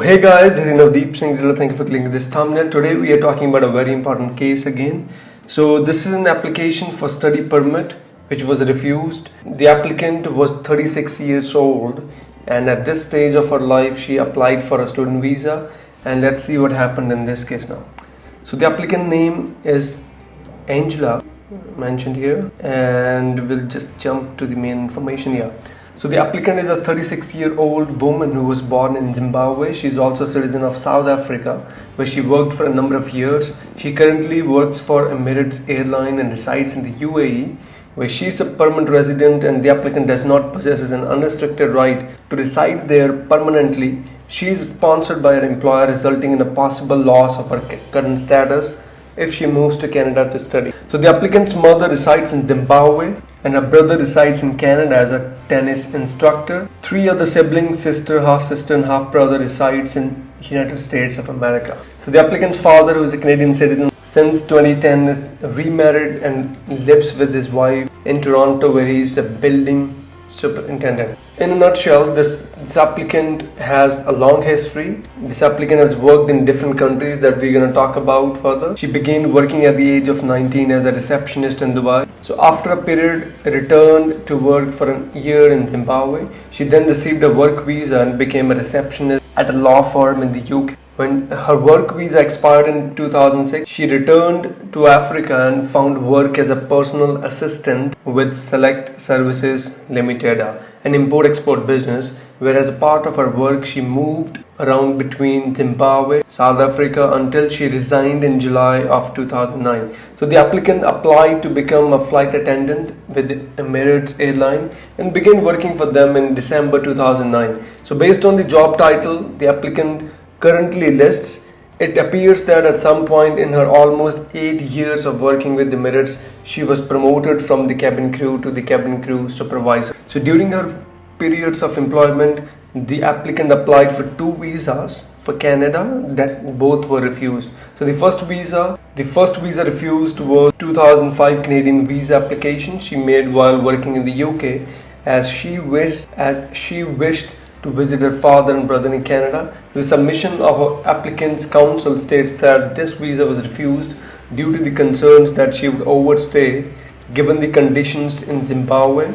Hey guys, this is Navdeep Singh Zilla. Thank you for clicking this thumbnail. Today we are talking about a very important case again. So this is an application for study permit which was refused. The applicant was 36 years old and at this stage of her life she applied for a student visa, and let's see what happened in this case now. So the applicant name is Angela, mentioned here, and we'll just jump to the main information here. So the applicant is a 36-year-old woman who was born in Zimbabwe. She's also a citizen of South Africa, where she worked for a number of years. She currently works for Emirates Airline and resides in the UAE, where she's a permanent resident, and the applicant does not possess an unrestricted right to reside there permanently. She is sponsored by her employer, resulting in a possible loss of her current status if she moves to Canada to study. So the applicant's mother resides in Zimbabwe and her brother resides in Canada as a tennis instructor. Three other siblings, sister, half-sister and half-brother, resides in United States of America. So the applicant's father, who is a Canadian citizen since 2010, is remarried and lives with his wife in Toronto, where he is a building superintendent. In a nutshell, this applicant has a long history. This applicant has worked in different countries that we're going to talk about further. She began working at the age of 19 as a receptionist in Dubai. So after a period, returned to work for a year in Zimbabwe. She then received a work visa and became a receptionist at a law firm in the UK. When her work visa expired in 2006, she returned to Africa and found work as a personal assistant with Select Services Limited, an import-export business, where as a part of her work she moved around between Zimbabwe, South Africa, until she resigned in July of 2009. So the applicant applied to become a flight attendant with Emirates Airline and began working for them in December 2009. So based on the job title the applicant currently lists, it appears that at some point in her almost 8 years of working with Emirates, she was promoted from the cabin crew to the cabin crew supervisor. So during her periods of employment, the applicant applied for 2 visas for Canada that both were refused. So the first visa refused was 2005 Canadian visa application she made while working in the UK, as she wished to visit her father and brother in Canada. The submission of her applicant's counsel states that this visa was refused due to the concerns that she would overstay given the conditions in Zimbabwe.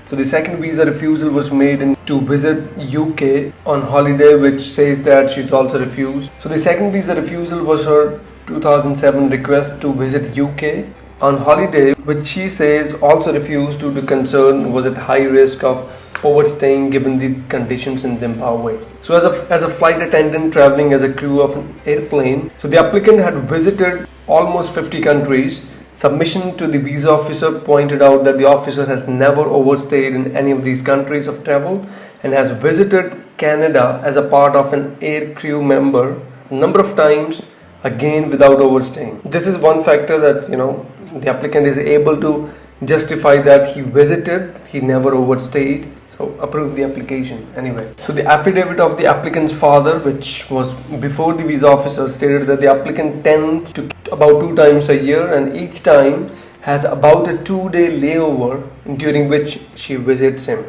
So the second visa refusal was made to visit UK on holiday, which says that she's also refused. So the second visa refusal was her 2007 request to visit UK on holiday, which she says also refused due to concern was at high risk of overstaying given the conditions in Zimbabwe. So as a flight attendant traveling as a crew of an airplane, so the applicant had visited almost 50 countries. Submission to the visa officer pointed out that the officer has never overstayed in any of these countries of travel and has visited Canada as a part of an air crew member a number of times, again without overstaying. This is one factor that the applicant is able to justify that he visited, he never overstayed. So approve the application anyway. So the affidavit of the applicant's father, which was before the visa officer, stated that the applicant tends to about 2 times a year and each time has about a 2-day layover during which she visits him.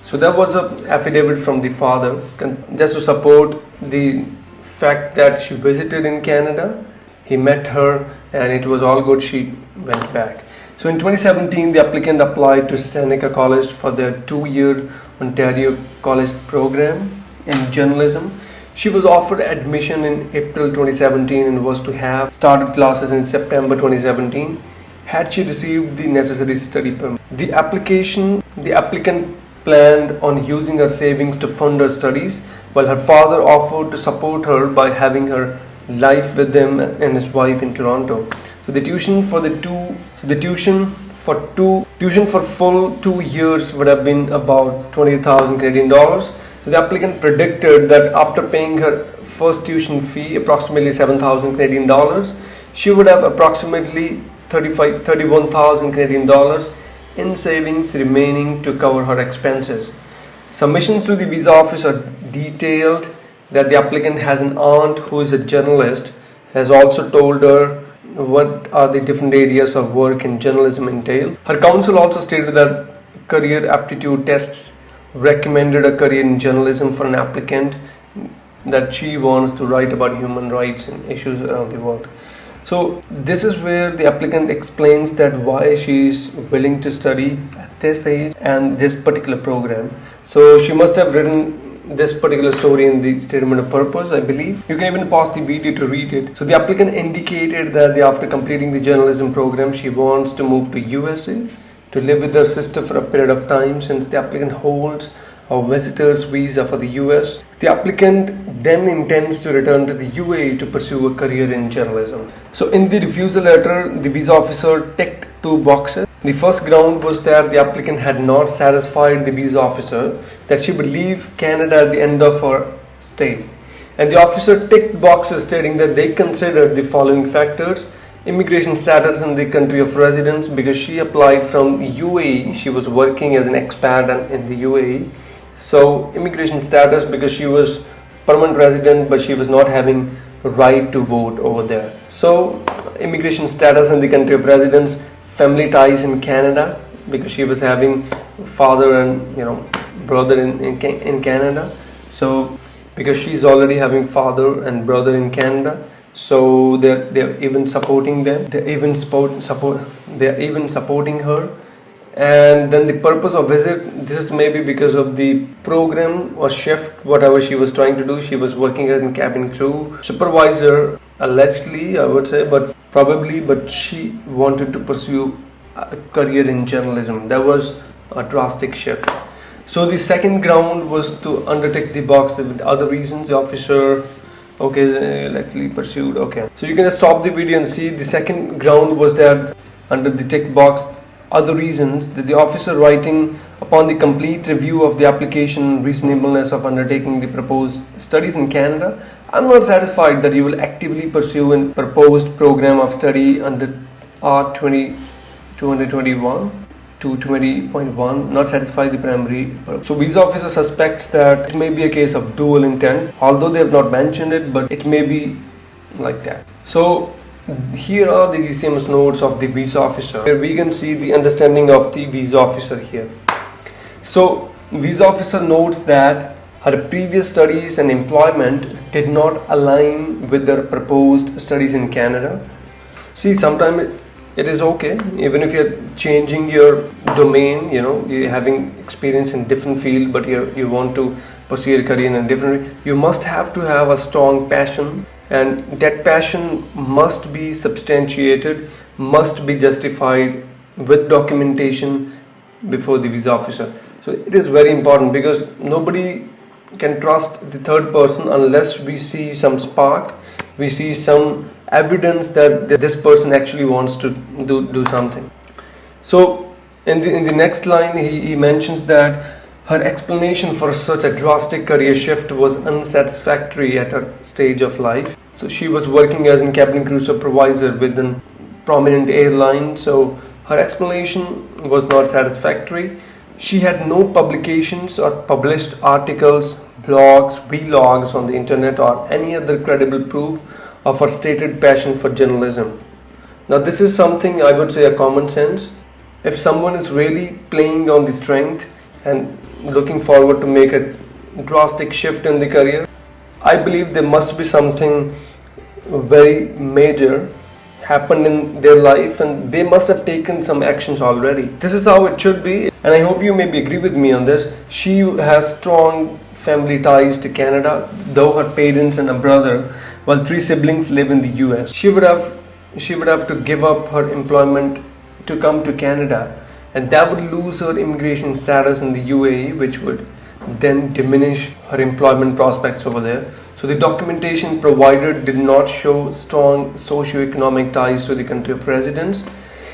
So that was an affidavit from the father just to support the fact that she visited in Canada, he met her and it was all good, she went back. So in 2017, the applicant applied to Seneca College for their 2-year Ontario College program in journalism. She was offered admission in April 2017 and was to have started classes in September 2017 had she received the necessary study permit. The applicant planned on using her savings to fund her studies, while her father offered to support her by having her live with him and his wife in Toronto. So the tuition for full 2 years would have been about 20,000 Canadian dollars. So the applicant predicted that after paying her first tuition fee, approximately 7,000 Canadian dollars, she would have approximately 31,000 Canadian dollars in savings remaining to cover her expenses. Submissions to the visa officer detailed that the applicant has an aunt who is a journalist, has also told her what are the different areas of work in journalism entail. Her counsel also stated that career aptitude tests recommended a career in journalism for an applicant that she wants to write about human rights and issues around the world. So this is where the applicant explains that why she is willing to study at this age and this particular program. So she must have written this particular story in the statement of purpose, I believe. You can even pause the video to read it. So the applicant indicated that after completing the journalism program, she wants to move to USA to live with her sister for a period of time, since the applicant holds a visitor's visa for the US. The applicant then intends to return to the UAE to pursue a career in journalism. So in the refusal letter, the visa officer ticked 2 boxes. The first ground was that the applicant had not satisfied the visa officer that she would leave Canada at the end of her stay. And the officer ticked boxes stating that they considered the following factors: immigration status in the country of residence, because she applied from UAE, she was working as an expat in the UAE. So immigration status because she was permanent resident, but she was not having right to vote over there. So immigration status in the country of residence, family ties in Canada because she was having father and brother in Canada. So because she's already having father and brother in Canada, so they're even supporting them. They're even supporting her. And then the purpose of visit, this is maybe because of the program or shift, whatever she was trying to do. She was working as a cabin crew supervisor, allegedly, I would say, but she wanted to pursue a career in journalism. That was a drastic shift. So the second ground was to undertake the box with other reasons. The officer, allegedly pursued. Okay, so you can just stop the video and see. The second ground was that under the tick box, other reasons, that the officer writing upon the complete review of the application reasonableness of undertaking the proposed studies in Canada, I'm not satisfied that you will actively pursue a proposed program of study under R 221 to 20.1, not satisfy the primary purpose. So visa officer suspects that it may be a case of dual intent, although they have not mentioned it, but it may be like that. So here are the GCMS notes of the visa officer, where we can see the understanding of the visa officer here. So visa officer notes that her previous studies and employment did not align with their proposed studies in Canada. See, sometimes it is okay, even if you're changing your domain, you're having experience in different field, but you want to pursue your career in a different way. You must have to have a strong passion, and that passion must be substantiated, must be justified with documentation before the visa officer. So it is very important, because nobody can trust the third person unless we see some spark, we see some evidence that this person actually wants to do something. So in the next line, he mentions that her explanation for such a drastic career shift was unsatisfactory at her stage of life. So she was working as a cabin crew supervisor with a prominent airline. So her explanation was not satisfactory. She had no publications or published articles, blogs, vlogs on the internet, or any other credible proof of her stated passion for journalism. Now this is something I would say a common sense. If someone is really playing on the strength and looking forward to make a drastic shift in the career, I believe there must be something very major happened in their life, and they must have taken some actions already. This is how it should be, and I hope you maybe agree with me on this. She has strong family ties to Canada, though her parents and a brother, while 3 siblings, live in the US. She would have to give up her employment to come to Canada, and that would lose her immigration status in the UAE, which would then diminish her employment prospects over there. So the documentation provided did not show strong socio-economic ties to the country of residence.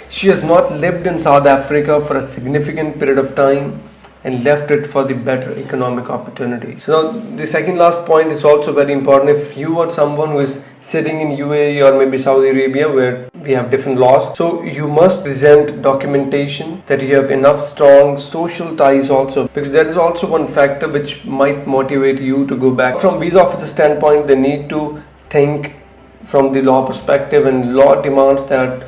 She has not lived in South Africa for a significant period of time and left it for the better economic opportunity. So the second last point is also very important. If you are someone who is sitting in UAE or maybe Saudi Arabia, where we have different laws, so you must present documentation that you have enough strong social ties also, because that is also one factor which might motivate you to go back. From visa officer standpoint, they need to think from the law perspective, and law demands that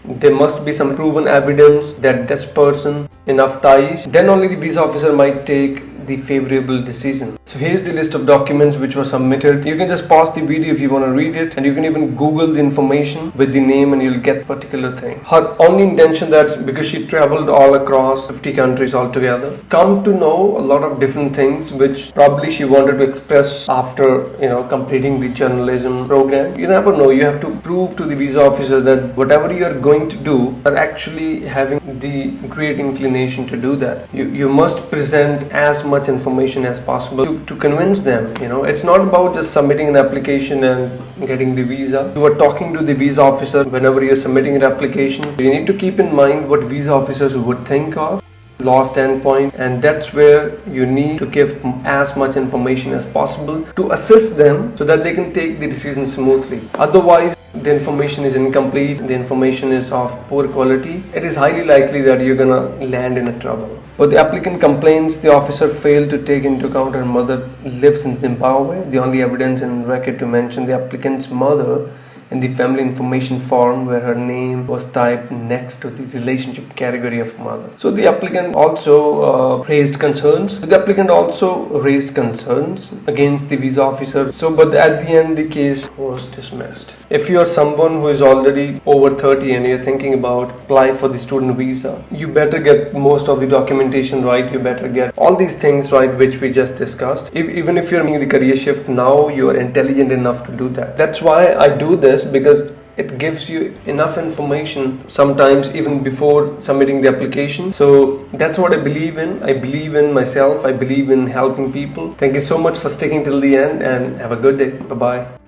there must be some proven evidence that this person enough ties. Then only the visa officer might take the favorable decision. So here's the list of documents which were submitted. You can just pause the video if you want to read it, and you can even Google the information with the name and you'll get particular thing. Her only intention that because she traveled all across 50 countries altogether, come to know a lot of different things which probably she wanted to express after completing the journalism program. You never know. You have to prove to the visa officer that whatever you are going to do are actually having the great inclination to do that. You must present as much information as possible to convince them. It's not about just submitting an application and getting the visa. You are talking to the visa officer whenever you're submitting an application. You need to keep in mind what visa officers would think of law standpoint, and that's where you need to give as much information as possible to assist them so that they can take the decision smoothly. Otherwise, the information is incomplete, the information is of poor quality, it is highly likely that you're gonna land in a trouble. But the applicant complains the officer failed to take into account her mother lives in Zimbabwe. The only evidence in record to mention the applicant's mother in the family information form where her name was typed next to the relationship category of mother. So the applicant also raised concerns. Against the visa officer. But at the end the case was dismissed. If you are someone who is already over 30 and you're thinking about apply for the student visa, you better get most of the documentation right. You better get all these things right which we just discussed. Even if you're making the career shift now, you are intelligent enough to do that. That's why I do this, because it gives you enough information sometimes even before submitting the application. So that's what I believe in. I believe in myself. I believe in helping people. Thank you so much for sticking till the end, and have a good day. Bye bye.